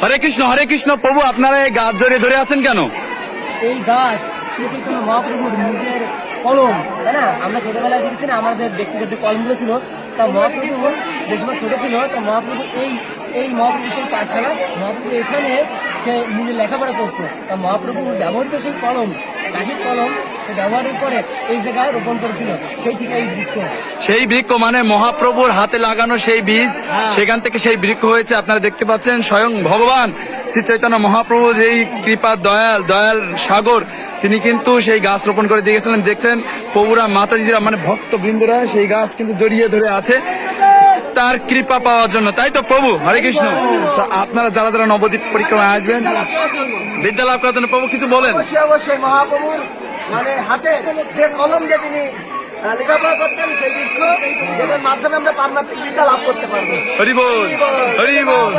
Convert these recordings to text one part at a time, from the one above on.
হরে কৃষ্ণ প্রভু, আপনারা এই গাছ জড়িয়ে ধরে আছেন কেন? এই গাছ শ্রী চৈতন্য মহাপ্রভুর নিজের কলম, তাই না? আমরা ছোটবেলায় দেখেছি না, আমাদের ব্যক্তিগত যে কলমগুলো ছিল, তা মহাপ্রভু যে সময় ছোট ছিল, তা মহাপ্রভু এই মহাপ্রভু সেই পাঠশালা, মহাপ্রভু এখানে সে নিজে লেখাপড়া করতো। তা মহাপ্রভু ব্যবহৃত সেই কলম, কাঠির কলম ব্যবহারের পরে এই জায়গায় রোপণ করেছিল, সেই থেকে এই বৃক্ষ। সেই বৃক্ষ মানে মহাপ্রভুর হাতে লাগানো সেই বীজ, সেখান থেকে সেই বৃক্ষ হয়েছে। আপনারা দেখতে পাচ্ছেন স্বয়ং ভগবান শ্রী চৈতন্য মহাপ্রভু যেই কৃপা দয়াল সাগর, তিনি কিন্তু সেই গাছ রোপণ করে দিয়ে গেছিলেন। দেখছেন প্রভুরা মাতাজিরা মানে ভক্তবৃন্দরা সেই গাছ কিন্তু জড়িয়ে ধরে আছে তার কৃপা পাওয়ার জন্য, তাই তো প্রভু? হরে কৃষ্ণ। তো আপনারা যারা যারা নবদ্বীপ পরিক্রমায় আসবেন বিদ্যা লাভ করার জন্য প্রভু কিছু বলেন। অবশ্যই মহাপ্রভুর মানে হাতে যে কলম দিয়ে তিনি লেখাপড়া করতেন, সেই বৃক্ষ, যেটার মাধ্যমে আমরা পারমাত্মিক বিদ্যা লাভ করতে পারবো। হরি বল, হরি বল,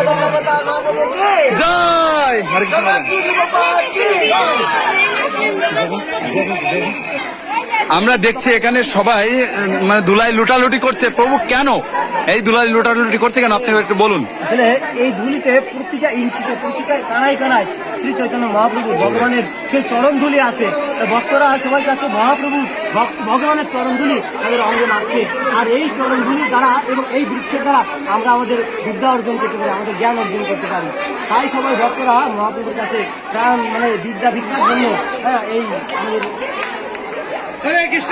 জয় হরে কৃষ্ণ। আমরা দেখছি এখানে সবাই মানে ধুলাই লুটালুটি করছে। প্রভু কেন এই ধুলাই লুটালুটি করছে কেন, আপনি একটু বলুন। আসলে এই ধুলিতে প্রতিটা ইঞ্চিতে, প্রতিটা কানায় কানায় শ্রী চৈতন্য মহাপ্রভু ভগবানের সেই চরণ ধুলি আছে। ভক্তরা সবাই কাছে মহাপ্রভু ভগবানের চরণ ধুলি তাদের অঙ্গে মারছে, আর এই চরণ ধুলির দ্বারা এবং এই বৃক্ষের দ্বারা আমরা আমাদের বিদ্যা অর্জন করতে পারি, আমাদের জ্ঞান অর্জন করতে পারি। তাই সবাই ভক্তরা মহাপ্রভুর কাছে জ্ঞান মানে বিদ্যা ভিক্ষার জন্য এই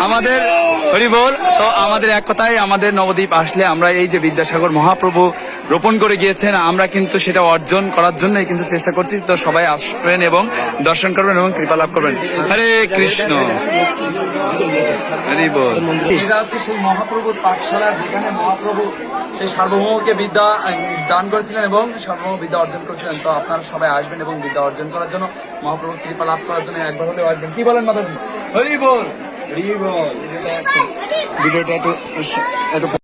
আমাদের হরি বল। তো আমাদের এক কথায় আমাদের নবদ্বীপ আসলে আমরা এই যে বিদ্যাসাগর মহাপ্রভু রোপণ করে গিয়েছেন, আমরা কিন্তু সেটা অর্জন করার জন্যই কিন্তু চেষ্টা করছি। তো সবাই আসবেন এবং দর্শন করবেন এবং কৃপা লাভ করবেন। হরে কৃষ্ণ, হরি বল। এটা হচ্ছে সেই মহাপ্রভুর পাঠশালা, যেখানে মহাপ্রভু সেই সার্বভৌমকে বিদ্যা দান করেছিলেন এবং সার্বভৌম বিদ্যা অর্জন করেছিলেন। তো আপনারা সবাই আসবেন এবং বিদ্যা অর্জন করার জন্য, মহাপ্রভুর কৃপা লাভ করার জন্য একবার হলেও আসবেন। কি বলেন মাতাজি? হরি বল, হরি বল। ভিডিওটা একটু